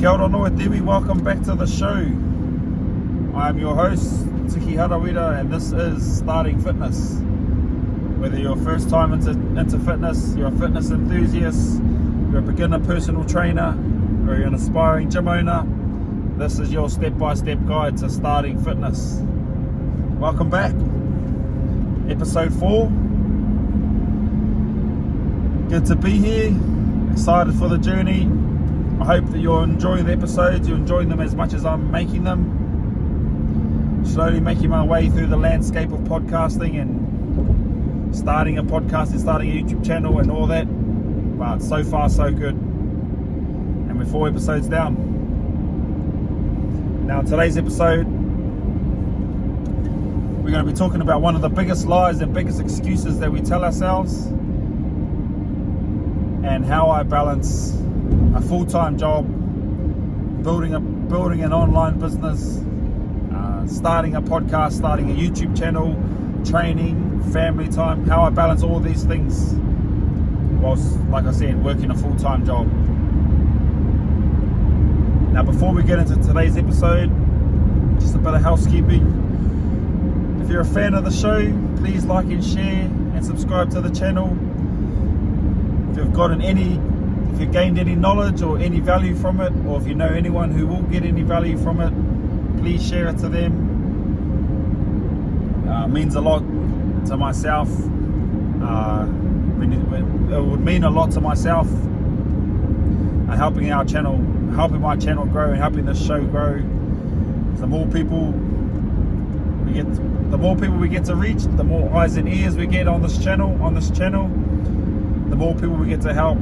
Kia ora noa Dewi, welcome back to the show. I am your host, Tiki Harawira, and this is Starting Fitness. Whether you're first time into fitness, you're a fitness enthusiast, you're a beginner personal trainer, or you're an aspiring gym owner, this is your step-by-step guide to starting fitness. Welcome back. Episode 4. Good to be here. Excited for the journey. I hope that you're enjoying the episodes, you're enjoying them as much as I'm making them. Slowly making my way through the landscape of podcasting and starting a podcast and starting a YouTube channel and all that. But so far so good. And we're 4 episodes down. Now in today's episode, we're going to be talking about one of the biggest lies and biggest excuses that we tell ourselves, and how I balance a full-time job, building an online business, starting a podcast, starting a YouTube channel, training, family time, how I balance all these things whilst, like I said, working a full-time job. Now before we get into today's episode, just a bit of housekeeping. If you're a fan of the show, please like and share and subscribe to the channel. If you've gained any knowledge or any value from it, or if you know anyone who will get any value from it, please share it to them. It means a lot to myself. It would mean a lot to myself, helping my channel grow and helping this show grow. The more people we get to reach, the more eyes and ears we get on this channel, the more people we get to help,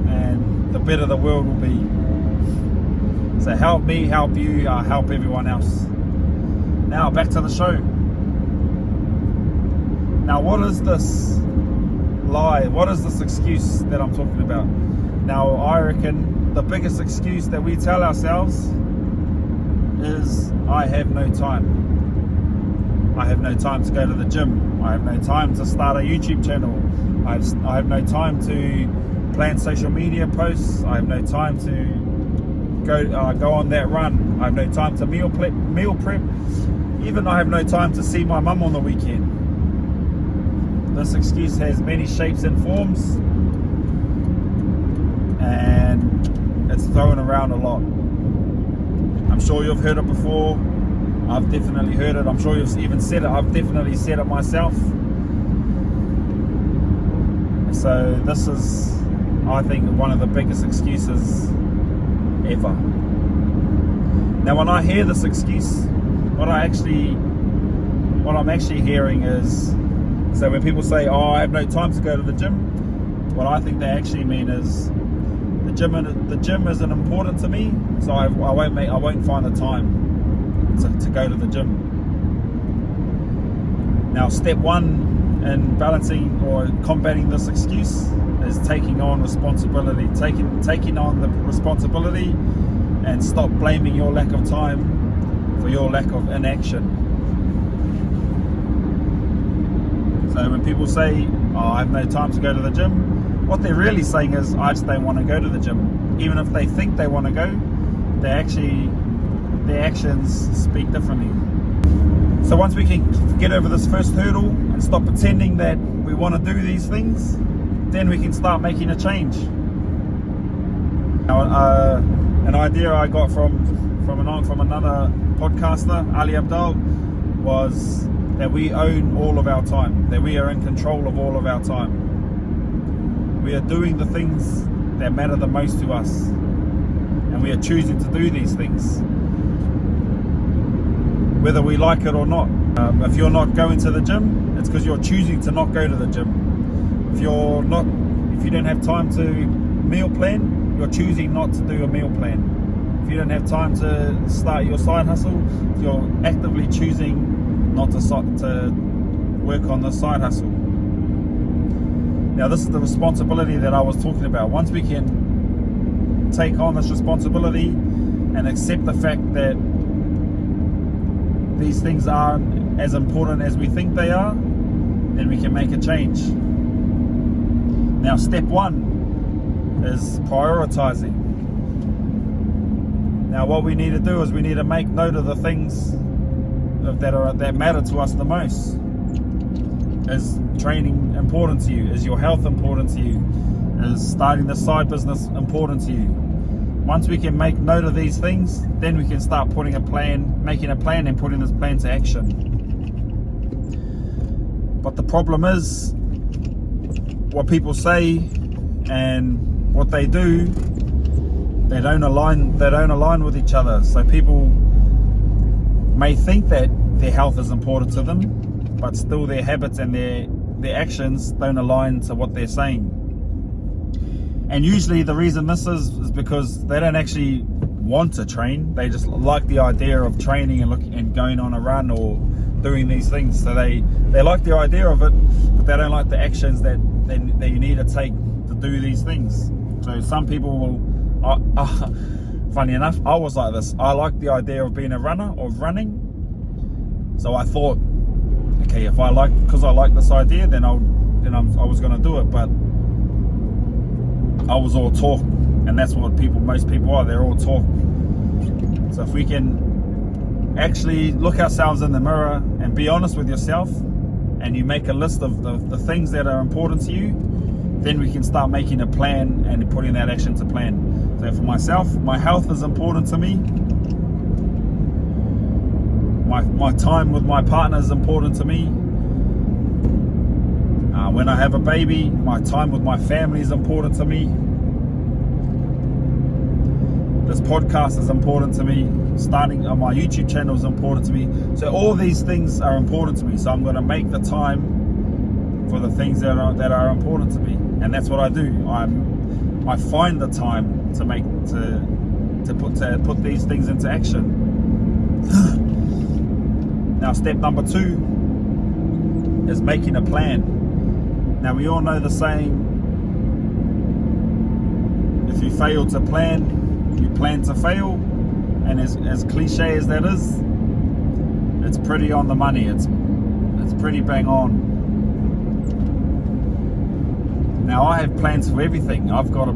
and the better the world will be. So help me, help you, help everyone else. Now back to the show. Now what is this lie? What is this excuse that I'm talking about? Now I reckon the biggest excuse that we tell ourselves is, I have no time. I have no time to go to the gym. I have no time to start a YouTube channel. I have no time to plan social media posts. I have no time to go on that run. I have no time to meal prep. Even I have no time to see my mum on the weekend. This excuse has many shapes and forms, and it's thrown around a lot. I'm sure you've heard it before. I've definitely heard it. I'm sure you've even said it. I've definitely said it myself. So this is, I think, one of the biggest excuses ever. Now when I hear this excuse, what I'm actually hearing is, so when people say, oh, I have no time to go to the gym, what I think they actually mean is, the gym isn't important to me, so I won't find the time to go to the gym. Now step 1 in balancing or combating this excuse is taking on responsibility, taking on the responsibility, and stop blaming your lack of time for your lack of inaction. So when people say, oh, I have no time to go to the gym, what they're really saying is, I just don't want to go to the gym. Even if they think they want to go, their actions speak differently. So once we can get over this first hurdle and stop pretending that we want to do these things, then we can start making a change. Now, an idea I got from another podcaster, Ali Abdal, was that we own all of our time, that we are in control of all of our time. We are doing the things that matter the most to us, and we are choosing to do these things, whether we like it or not. If you're not going to the gym, it's because you're choosing to not go to the gym. If you don't have time to meal plan, you're choosing not to do a meal plan. If you don't have time to start your side hustle, you're actively choosing not to work on the side hustle. Now this is the responsibility that I was talking about. Once we can take on this responsibility and accept the fact that these things aren't as important as we think they are, then we can make a change. Now step 1 is prioritizing. Now what we need to do is we need to make note of the things that matter to us the most. Is training important to you? Is your health important to you? Is starting the side business important to you? Once we can make note of these things, then we can start making a plan and putting this plan to action. But the problem is, what people say and what they do, they don't align with each other. So people may think that their health is important to them, but still their habits and their actions don't align to what they're saying. And usually the reason this is because they don't actually want to train. They just like the idea of training and going on a run or doing these things. So they like the idea of it, but they don't like the actions that you need to take to do these things. So some people will, funny enough, I was like this. I like the idea of being a runner, of running. So I thought, okay, because I like this idea, then I was going to do it. But I was all talk, and that's what most people are. They're all talk. So if we can actually look ourselves in the mirror and be honest with yourself, and you make a list of the things that are important to you, then we can start making a plan and putting that action to plan. So for myself, my health is important to me. My time with my partner is important to me. When I have a baby, my time with my family is important to me. This podcast is important to me. Starting on my YouTube channel is important to me. So all these things are important to me. So I'm going to make the time for the things that are important to me, and that's what I do. I find the time to put these things into action. Now, step number 2 is making a plan. Now, we all know the saying, if you fail to plan, you plan to fail. And as cliche as that is, it's pretty on the money. It's pretty bang on. Now, I have plans for everything. I've got a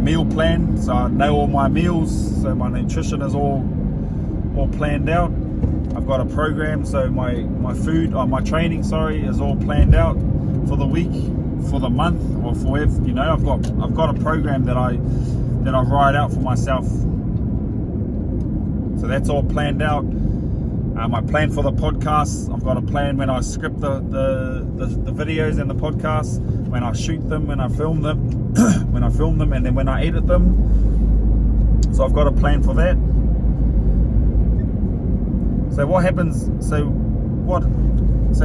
meal plan, so I know all my meals, so my nutrition is all planned out. I've got a program, so my food, my training, is all planned out for the week, for the month, or forever. You know, I've got a program that I write out for myself. So that's all planned out. My plan for the podcast, I've got a plan when I script the videos and the podcasts, when I shoot them, when I film them, and then when I edit them. So I've got a plan for that. So what happens? So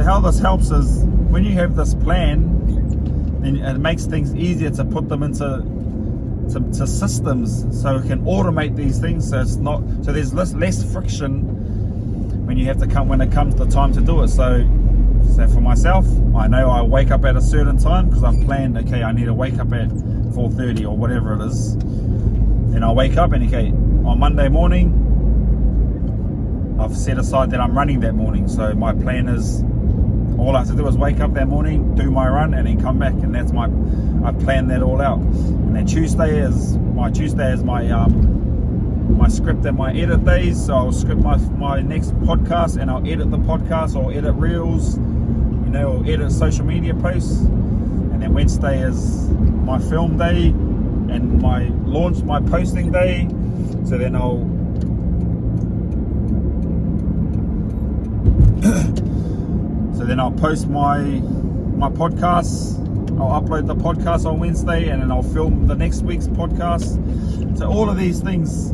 how this helps is when you have this plan, then it makes things easier to put them into systems, so it can automate these things. So there's less friction when it comes the time to do it. So for myself, I know I wake up at a certain time because I've planned. Okay, I need to wake up at 4:30 or whatever it is. Then I wake up and okay, on Monday morning, I've set aside that I'm running that morning. So my plan is, all I have to do is wake up that morning, do my run, and then come back, and I've planned that all out. And then Tuesday is my script and my edit days. So I'll script my next podcast, and I'll edit the podcast, or edit reels, or edit social media posts. And then Wednesday is my film day and my posting day. So then I'll post my podcasts. I'll upload the podcast on Wednesday, and then I'll film the next week's podcast. So all of these things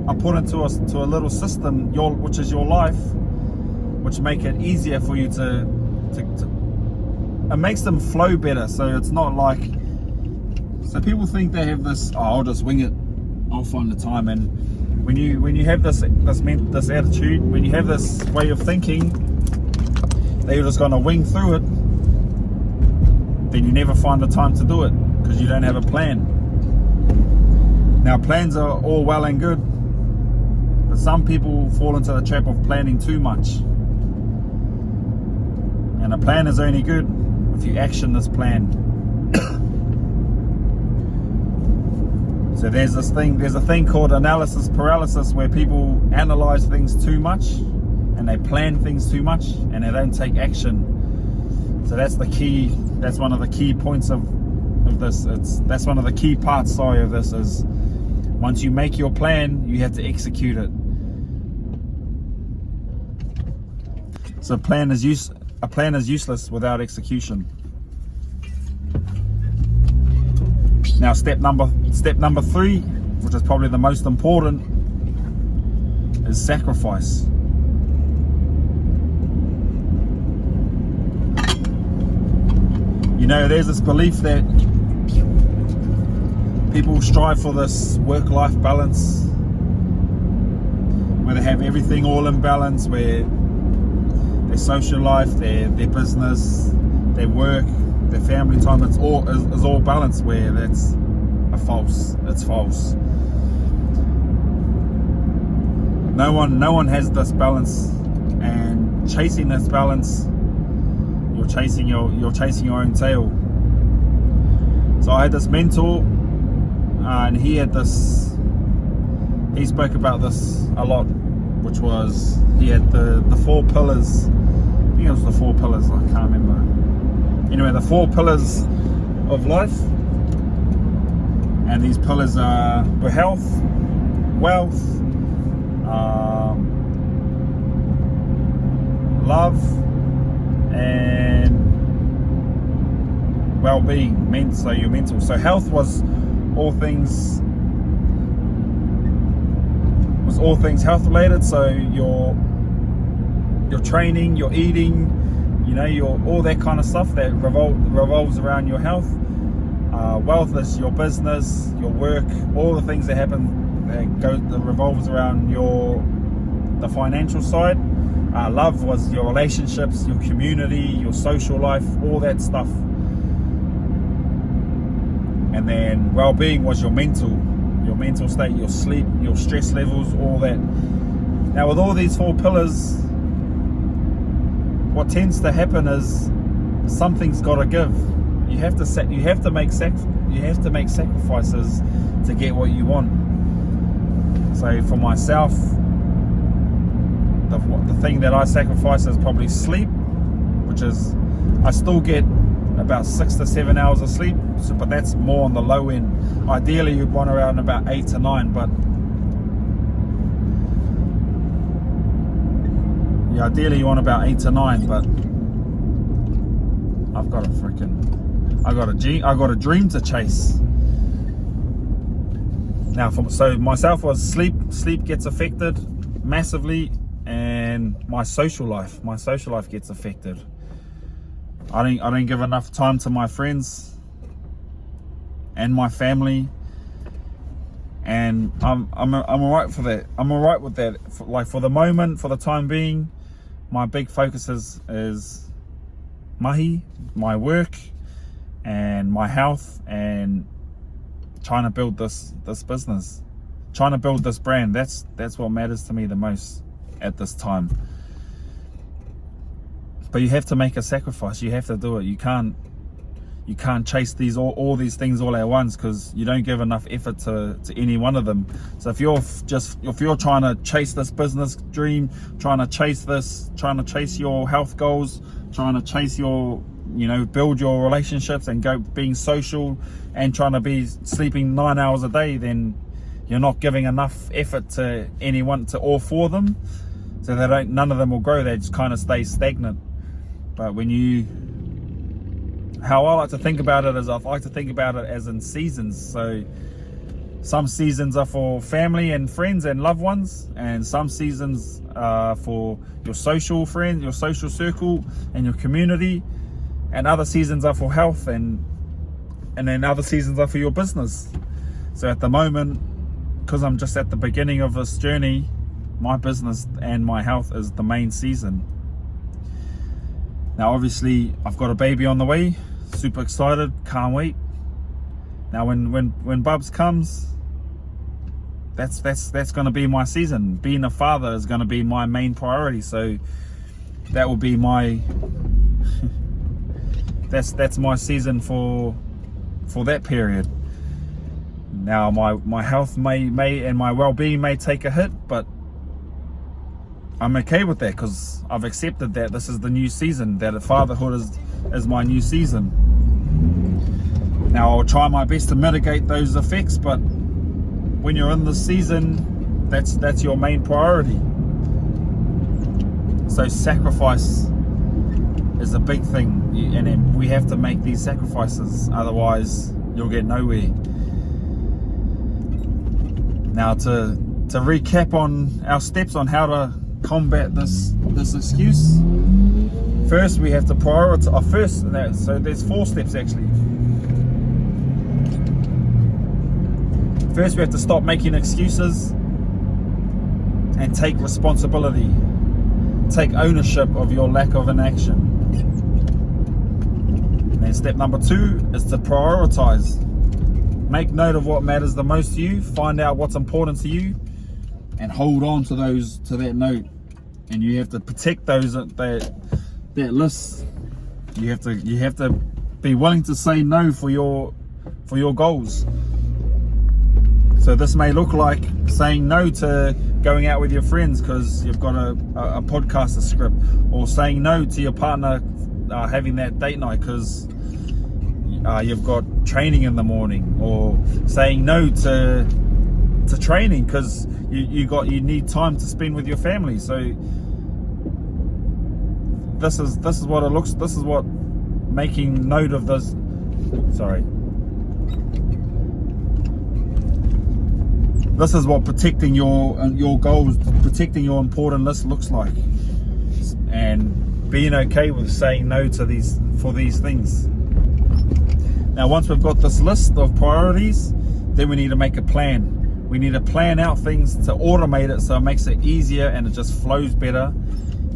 are put into a little system, which is your life, which make it easier for you to it makes them flow better. So it's not like, so people think they have this, I'll just wing it, I'll find the time. And when you have this attitude, when you have this way of thinking that you're just going to wing through it, then you never find the time to do it because you don't have a plan. Now, plans are all well and good, but some people fall into the trap of planning too much. And a plan is only good if you action this plan. So there's a thing called analysis paralysis, where people analyze things too much and they plan things too much and they don't take action. So that's the key. That's one of the key points of this. That's one of the key parts, of this, is once you make your plan, you have to execute it. So a plan is useless without execution. Now step number 3, which is probably the most important, is sacrifice. You know, there's this belief that people strive for this work-life balance, where they have everything all in balance, where their social life, their business, their work, their family time, is all balanced, where that's false. It's false. No one has this balance, and chasing this balance, you're chasing your own tail. So I had this mentor, and he spoke about this a lot, which was, he had the 4 pillars. I think it was the 4 pillars, I can't remember. Anyway, the 4 pillars of life, and these pillars were health, wealth, love, and well-being. So your mental. So health was all things health related. So your training, your eating, your all that kind of stuff that revolves around your health. Wealth is your business, your work, all the things that happen that revolves around the financial side. Love was your relationships, your community, your social life, all that stuff. And then well-being was your mental state, your sleep, your stress levels, all that. Now with all these 4 pillars, what tends to happen is something's got to give. You have to make sacrifices to get what you want. So for myself, the thing that I sacrifice is probably sleep, which is, I still get about 6 to 7 hours of sleep, but that's more on the low end. Ideally you'd want around about 8 to 9, but ideally you want about 8 to 9, but I got a dream to chase. Now, so myself was sleep gets affected massively, and my social life gets affected. I don't give enough time to my friends and my family, and I'm alright for that. I'm alright with that. For the moment, for the time being, my big focus is mahi, my work, and my health, and trying to build this business, trying to build this brand. That's what matters to me the most at this time. But you have to make a sacrifice. You have to do it. You can't chase all these things all at once, because you don't give enough effort to any one of them. So if you're trying to chase this business dream, trying to chase your health goals, trying to chase your build your relationships and being social, and trying to be sleeping 9 hours a day, then you're not giving enough effort to all 4 of them. So none of them will grow. They just kind of stay stagnant. But how I like to think about it is, I like to think about it as in seasons. So some seasons are for family and friends and loved ones, and some seasons are for your social friends, your social circle and your community, and other seasons are for health, and then other seasons are for your business. So at the moment, because I'm just at the beginning of this journey, my business and my health is the main season. Now obviously I've got a baby on the way, super excited, can't wait. Now when Bubs comes, that's going to be my season. Being a father is going to be my main priority, so that will be my that's my season for that period. Now my health may and my well-being may take a hit, but I'm okay with that because I've accepted that this is the new season, that fatherhood is my new season. Now I'll try my best to mitigate those effects, but when you're in this season, that's your main priority. So sacrifice is a big thing, and then we have to make these sacrifices, otherwise you'll get nowhere. Now to recap on our steps on how to combat this excuse. First, we have to prioritize. So there's 4 steps actually. First, we have to stop making excuses and take responsibility. Take ownership of your lack of inaction. And then step number 2 is to prioritize. Make note of what matters the most to you. Find out what's important to you, and hold on to that note. And you have to protect that list. You have to be willing to say no for your goals. So this may look like saying no to going out with your friends because you've got a podcast to script, or saying no to your partner having that date night because you've got training in the morning, or saying no to training because you need time to spend with your family. So this is what it looks. This is what making note of this. Sorry. This is what protecting your goals, protecting your important list looks like, and being okay with saying no to these things. Now, once we've got this list of priorities, then we need to make a plan. We need to plan out things to automate it so it makes it easier and it just flows better,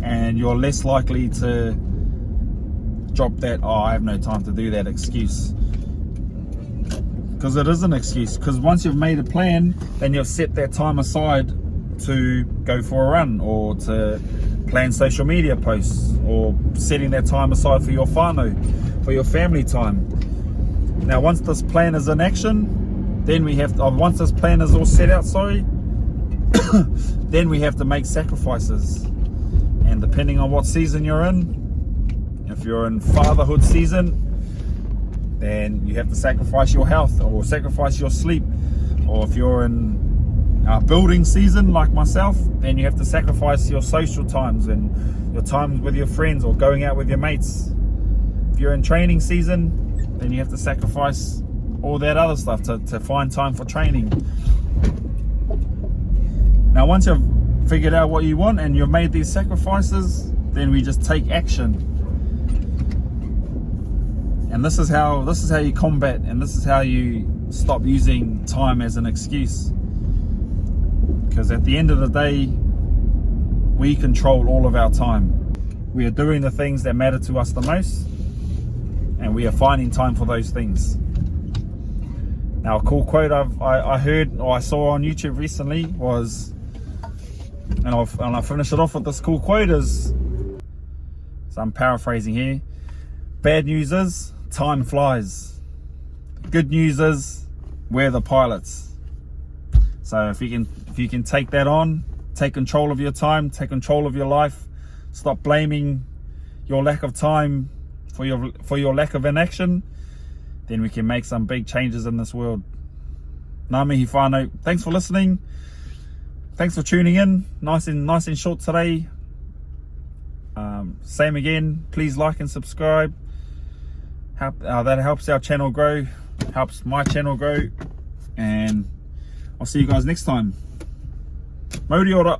and you're less likely to drop that I have no time to do that excuse. Because it is an excuse. Because once you've made a plan, then you've set that time aside to go for a run, or to plan social media posts, or setting that time aside for your whānau, for your family time. Now once this plan is in action, then we have to, once this plan is all set out, then we have to make sacrifices. And depending on what season you're in, if you're in fatherhood season, then you have to sacrifice your health, or sacrifice your sleep. Or if you're in building season like myself, then you have to sacrifice your social times and your times with your friends, or going out with your mates. If you're in training season, then you have to sacrifice all that other stuff to find time for training. Now once you've figured out what you want and you've made these sacrifices, then we just take action. And this is how you combat, and this is how you stop using time as an excuse. Because at the end of the day, we control all of our time. We are doing the things that matter to us the most, and we are finding time for those things. Now, a cool quote I heard, or I saw on YouTube recently was, and I'll finish it off with this cool quote, is, so I'm paraphrasing here: bad news is time flies. Good news is we're the pilots. So if you can take that on, take control of your time, take control of your life, stop blaming your lack of time for your lack of inaction, then we can make some big changes in this world. Ngā mihi whānau. Thanks for listening. Thanks for tuning in. Nice and short today. Same again. Please like and subscribe. That helps our channel grow, helps my channel grow, and I'll see you guys next time. Mauri ora.